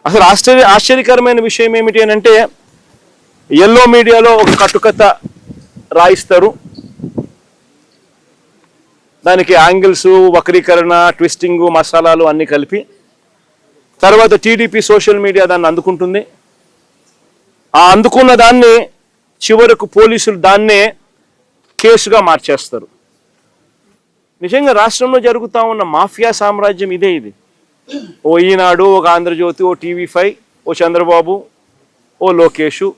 అసలు ఆశ్చర్యకరమైన విషయం ఏమిటి అని అంటే, ఎల్లో మీడియాలో ఒక కట్టుకథ రాయిస్తారు, దానికి యాంగిల్స్, వక్రీకరణ, ట్విస్టింగ్, మసాలాలు అన్నీ కలిపి తర్వాత టీడీపీ సోషల్ మీడియా దాన్ని అందుకుంటుంది. ఆ అందుకున్న దాన్ని చివరకు పోలీసులు దాన్నే కేసుగా మార్చేస్తారు. నిజంగా రాష్ట్రంలో జరుగుతూ ఉన్న మాఫియా సామ్రాజ్యం ఇదే. ఇది ఓ ఈనాడు, ఒక ఆంధ్రజ్యోతి, ఓ టీవీ5, ఓ చంద్రబాబు, ఓ లోకేషు,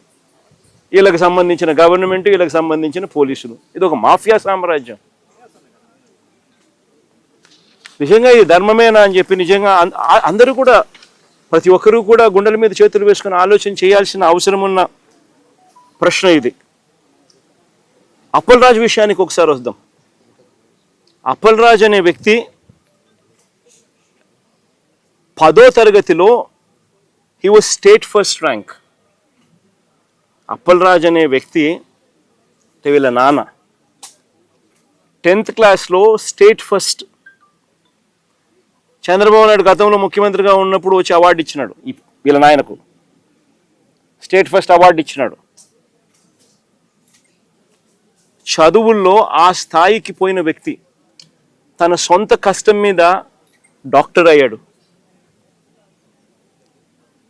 వీళ్ళకి సంబంధించిన గవర్నమెంట్, వీళ్ళకి సంబంధించిన పోలీసులు, ఇది ఒక మాఫియా సామ్రాజ్యం. నిజంగా ఇది ధర్మమేనా అని చెప్పి నిజంగా అందరూ కూడా, ప్రతి ఒక్కరూ కూడా గుండెల మీద చేతులు వేసుకుని ఆలోచన చేయాల్సిన అవసరం ఉన్న ప్రశ్న ఇది. అప్పల్ రాజు విషయానికి ఒకసారి వద్దాం. అప్పల్ రాజు అనే వ్యక్తి 10వ తరగతిలో he was state first rank. Appal Raju అనే వ్యక్తి వీళ్ళ నాన్న 10th క్లాస్లో స్టేట్ ఫస్ట్. చంద్రబాబు నాయుడు గతంలో ముఖ్యమంత్రిగా ఉన్నప్పుడు వచ్చి అవార్డు ఇచ్చినాడు వీళ్ళ నాయనకు, స్టేట్ ఫస్ట్ అవార్డు ఇచ్చినాడు. చదువుల్లో ఆ స్థాయికి పోయిన వ్యక్తి తన సొంత కష్టం మీద డాక్టర్ అయ్యాడు.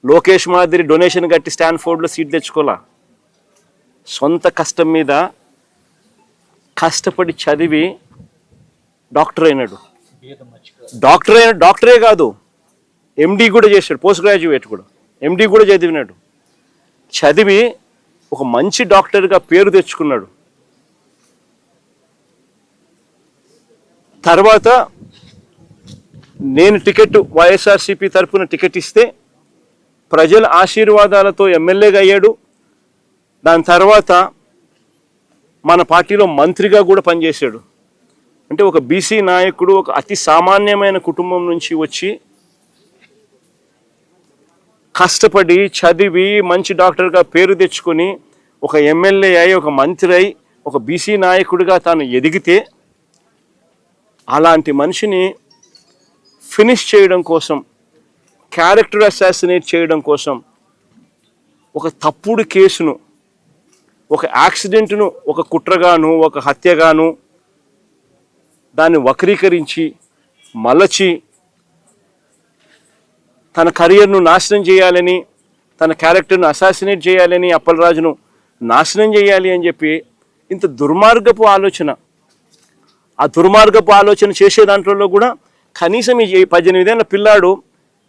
లోకేష్ మాదిరి డొనేషన్ కట్టి స్టాన్ఫోర్డ్లో సీట్ తెచ్చుకోలా, సొంత కష్టం మీద కష్టపడి చదివి డాక్టర్ అయినాడు. డాక్టరే కాదు, ఎండి కూడా చేశాడు, పోస్ట్ గ్రాడ్యుయేట్ కూడా, ఎండి కూడా చదివినాడు. చదివి ఒక మంచి డాక్టర్గా పేరు తెచ్చుకున్నాడు. తర్వాత నేను టికెట్ వైఎస్ఆర్సీపీ తరఫున టికెట్ ఇస్తే ప్రజల ఆశీర్వాదాలతో ఎమ్మెల్యేగా అయ్యాడు. దాని తర్వాత మన పార్టీలో మంత్రిగా కూడా పనిచేశాడు. అంటే ఒక బీసీ నాయకుడు ఒక అతి సామాన్యమైన కుటుంబం నుంచి వచ్చి కష్టపడి చదివి మంచి డాక్టర్గా పేరు తెచ్చుకొని ఒక ఎమ్మెల్యే అయి, ఒక మంత్రి అయి, ఒక బీసీ నాయకుడిగా తాను ఎదిగితే, అలాంటి మనిషిని ఫినిష్ చేయడం కోసం, క్యారెక్టర్ అసాసినేట్ చేయడం కోసం ఒక తప్పుడు కేసును, ఒక యాక్సిడెంట్ను ఒక కుట్రగాను, ఒక హత్యగాను దాన్ని వక్రీకరించి మలచి తన కెరియర్ను నాశనం చేయాలని, తన క్యారెక్టర్ను అసాసినేట్ చేయాలని, అప్పల్ రాజును నాశనం చేయాలి అని చెప్పి ఇంత దుర్మార్గపు ఆలోచన, ఆ దుర్మార్గపు ఆలోచన చేసే దాంట్లో కూడా కనీసం ఈ 18 ఏళ్ళ పిల్లాడు,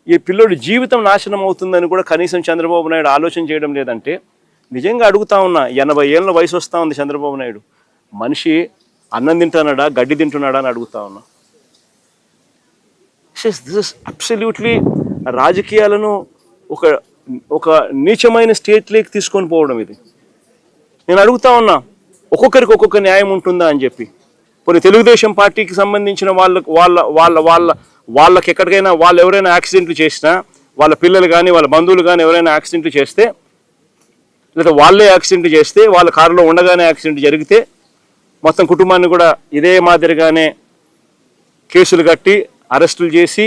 ఈ పిల్లోడి జీవితం నాశనం అవుతుందని కూడా కనీసం చంద్రబాబు నాయుడు ఆలోచన చేయడం లేదంటే, నిజంగా అడుగుతా ఉన్నా, 80 ఏళ్ళ వయసు వస్తూ ఉంది చంద్రబాబు నాయుడు, మనిషి అన్నం తింటున్నాడా, గడ్డి తింటున్నాడా అని అడుగుతా ఉన్నా. దిస్ ఇస్ అబ్సల్యూట్లీ రాజకీయాలను ఒక నీచమైన స్టేట్లోకి తీసుకొని పోవడం ఇది. నేను అడుగుతా ఉన్నా, ఒక్కొక్కరికి ఒక్కొక్క న్యాయం ఉంటుందా అని చెప్పి. కొన్ని తెలుగుదేశం పార్టీకి సంబంధించిన వాళ్ళకి ఎక్కడికైనా వాళ్ళు ఎవరైనా యాక్సిడెంట్లు చేసినా, వాళ్ళ పిల్లలు కానీ వాళ్ళ బంధువులు కానీ ఎవరైనా యాక్సిడెంట్లు చేస్తే, లేదా వాళ్ళే యాక్సిడెంట్ చేస్తే, వాళ్ళ కారులో ఉండగానే యాక్సిడెంట్ జరిగితే మొత్తం కుటుంబాన్ని కూడా ఇదే మాదిరిగానే కేసులు కట్టి అరెస్టులు చేసి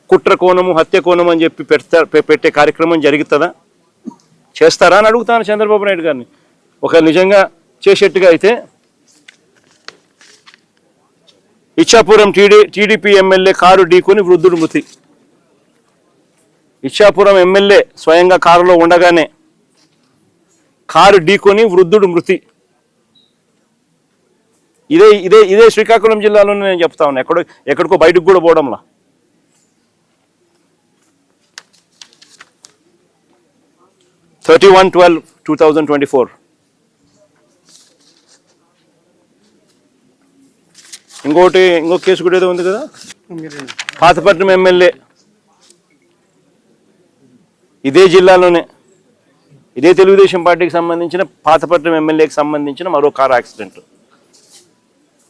కుట్ర కోణము, హత్య కోణం అని చెప్పి పెట్టే కార్యక్రమం జరుగుతుందా? చేస్తారా అని అడుగుతాను చంద్రబాబు నాయుడు గారిని. ఒక నిజంగా చేసేట్టుగా అయితే ఇచ్చాపురం టీడీపీ ఎమ్మెల్యే కారు ఢీకొని వృద్ధుడు మృతి. ఇచ్చాపురం ఎమ్మెల్యే స్వయంగా కారులో ఉండగానే కారు ఢీకొని వృద్ధుడు మృతి. ఇదే శ్రీకాకుళం జిల్లాలోనే నేను చెప్తా ఉన్నా, ఎక్కడికో బయటకు కూడా పోవడంలా. (31/12/2024). ఇంకో కేసు కూడా ఏదో ఉంది కదా, పాతపట్నం ఎమ్మెల్యే, ఇదే జిల్లాలోనే, ఇదే తెలుగుదేశం పార్టీకి సంబంధించిన పాతపట్నం ఎమ్మెల్యేకి సంబంధించిన మరో కారు యాక్సిడెంట్.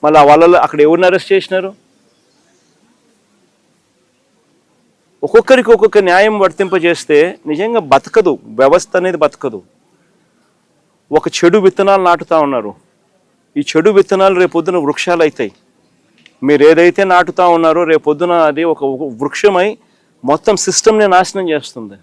మళ్ళీ వాళ్ళలో అక్కడ ఎవరిని అరెస్ట్ చేసినారు? ఒక్కొక్కరికి ఒక్కొక్క న్యాయం వర్తింపజేస్తే నిజంగా బతకదు, వ్యవస్థ అనేది బతకదు. ఒక చెడు విత్తనాలు నాటుతా ఉన్నారు, ఈ చెడు విత్తనాలు రేపొద్దున వృక్షాలు అవుతాయి. మీరు ఏదైతే నాటుతా ఉన్నారో రేపొద్దున అది ఒక వృక్షమై మొత్తం సిస్టమ్ని నాశనం చేస్తుంది.